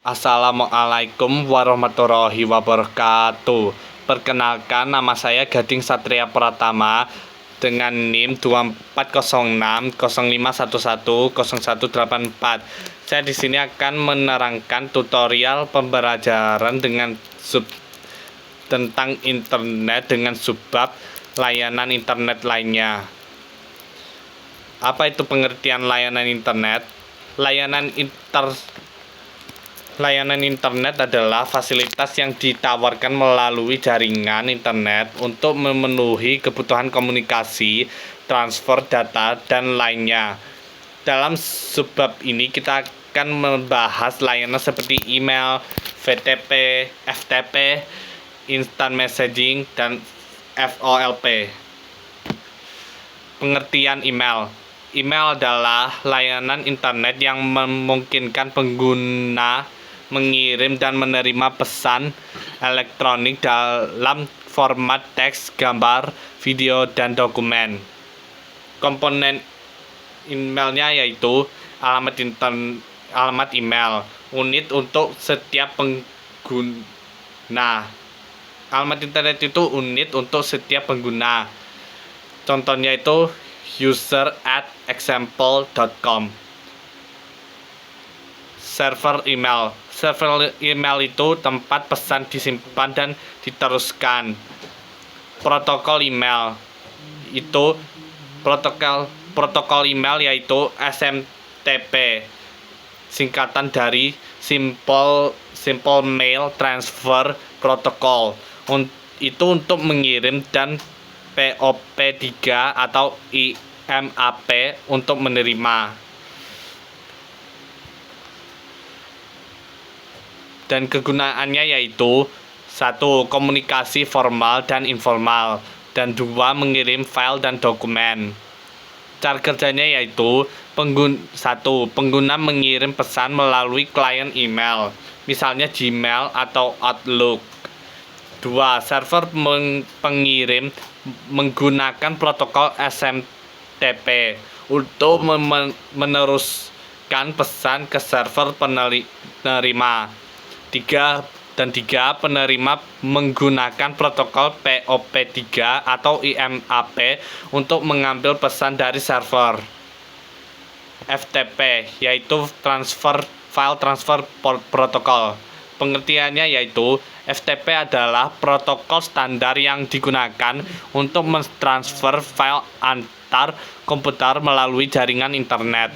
Assalamualaikum warahmatullahi wabarakatuh. Perkenalkan, nama saya Gading Satria Pratama dengan NIM 240605110184. Saya di sini akan menerangkan tutorial pembelajaran tentang internet dengan subbab layanan internet lainnya. Apa itu pengertian layanan internet? Layanan internet adalah fasilitas yang ditawarkan melalui jaringan internet untuk memenuhi kebutuhan komunikasi, transfer data, dan lainnya. Dalam subbab ini kita akan membahas layanan seperti email, VTP, FTP, instant messaging, dan FOLP. Pengertian email. Email adalah layanan internet yang memungkinkan pengguna mengirim dan menerima pesan elektronik dalam format teks, gambar, video, dan dokumen. Komponen emailnya yaitu alamat email, unit untuk setiap pengguna. Alamat internet itu unit untuk setiap pengguna. Contohnya itu user@example.com. Server email. Server email itu tempat pesan disimpan dan diteruskan. Protokol email itu protokol email yaitu SMTP, singkatan dari Simple Mail Transfer Protocol. Itu untuk mengirim, dan POP3 atau IMAP untuk menerima. Dan kegunaannya yaitu 1. Komunikasi formal dan informal, dan 2. Mengirim file dan dokumen. Cara kerjanya yaitu 1. Pengguna mengirim pesan melalui klien email, misalnya Gmail atau Outlook. 2. Server pengirim menggunakan protokol SMTP untuk meneruskan pesan ke server penerima. 3. Penerima menggunakan protokol POP3 atau IMAP untuk mengambil pesan dari server. FTP yaitu File Transfer Protocol. Pengertiannya yaitu FTP adalah protokol standar yang digunakan untuk mentransfer file antar komputer melalui jaringan internet.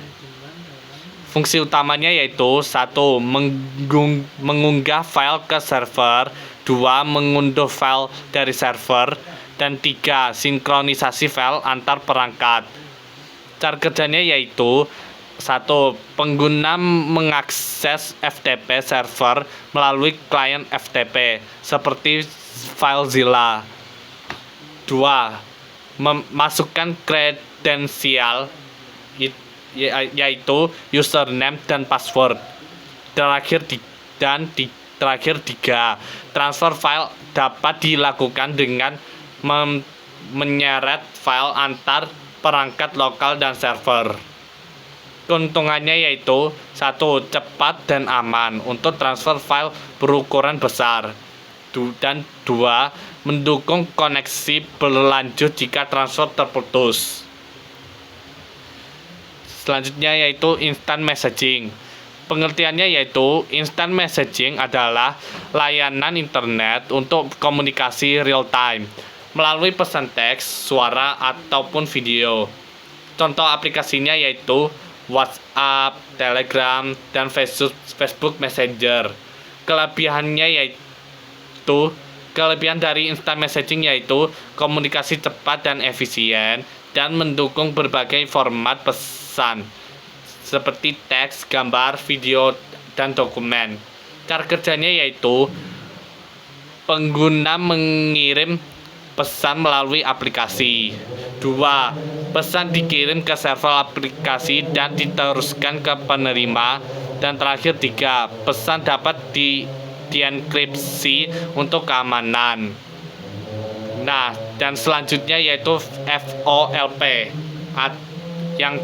Fungsi utamanya yaitu 1. Mengunggah file ke server, 2. Mengunduh file dari server, dan 3. Sinkronisasi file antar perangkat. Cara kerjanya yaitu 1. Pengguna mengakses FTP server melalui klien FTP seperti FileZilla. 2. Memasukkan kredensial yaitu username dan password. Terakhir 3. Transfer file dapat dilakukan dengan menyeret file antar perangkat lokal dan server. Keuntungannya yaitu 1. Cepat dan aman untuk transfer file berukuran besar, dan 2. Mendukung koneksi berlanjut jika transfer terputus. Selanjutnya yaitu instant messaging. Pengertiannya yaitu instant messaging adalah layanan internet untuk komunikasi real time melalui pesan teks, suara, ataupun video. Contoh aplikasinya yaitu WhatsApp, Telegram, dan Facebook Messenger. Kelebihan dari instant messaging yaitu komunikasi cepat dan efisien, dan mendukung berbagai format pesan seperti teks, gambar, video, dan dokumen. Cara kerjanya yaitu pengguna mengirim pesan melalui aplikasi. 2. Pesan dikirim ke server aplikasi dan diteruskan ke penerima. Dan terakhir 3. Pesan dapat dienkripsi untuk keamanan. Nah, dan selanjutnya yaitu FOLP, yang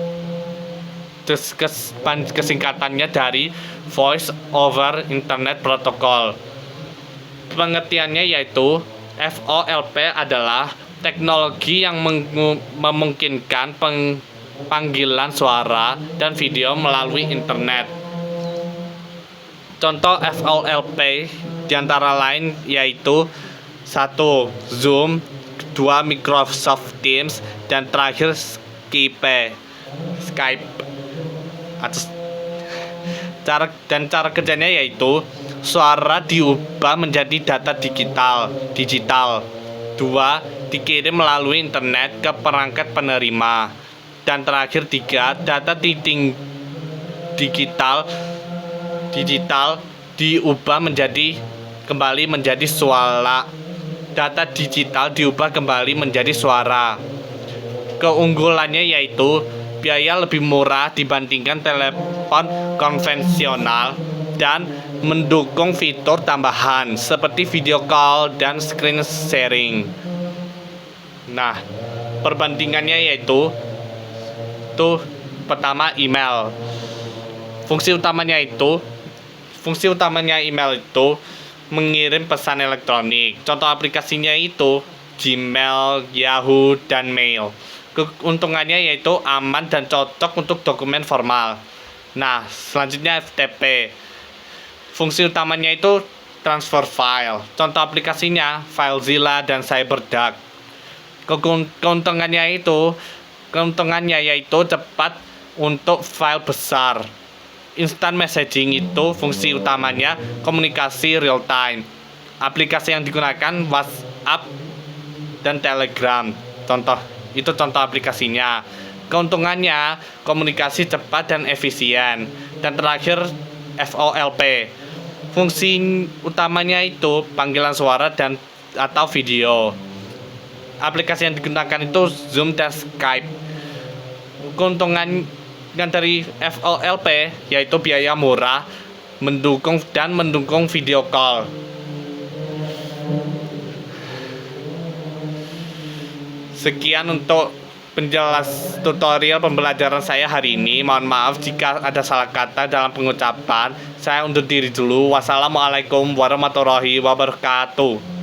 kesingkatannya dari Voice over Internet Protocol. Pengertiannya yaitu VoIP adalah teknologi yang memungkinkan panggilan suara dan video melalui internet. Contoh VoIP diantara lain yaitu 1. Zoom, 2. Microsoft Teams, dan terakhir Skype. Cara kerjanya yaitu suara diubah menjadi data digital. 2. Dikirim melalui internet ke perangkat penerima. Dan terakhir 3. Data digital diubah kembali menjadi suara. Data digital diubah kembali menjadi suara. Keunggulannya yaitu biaya lebih murah dibandingkan telepon konvensional dan mendukung fitur tambahan seperti video call dan screen sharing. Nah, perbandingannya yaitu pertama email. Fungsi utamanya email itu mengirim pesan elektronik. Contoh aplikasinya itu Gmail, Yahoo, dan Mail. Keuntungannya yaitu aman dan cocok untuk dokumen formal. Nah, selanjutnya FTP. Fungsi utamanya itu transfer file. Contoh aplikasinya FileZilla dan CyberDuck. Keuntungannya yaitu cepat untuk file besar. Instant messaging itu fungsi utamanya komunikasi real time. Aplikasi yang digunakan WhatsApp dan Telegram. Contoh aplikasinya. Keuntungannya komunikasi cepat dan efisien. Dan terakhir VoIP. Fungsi utamanya itu panggilan suara atau video. Aplikasi yang digunakan itu Zoom dan Skype. Keuntungan dari VoIP yaitu biaya murah, mendukung video call. Sekian untuk tutorial pembelajaran saya hari ini. Mohon maaf jika ada salah kata dalam pengucapan. Saya undur diri dulu. Wassalamualaikum warahmatullahi wabarakatuh.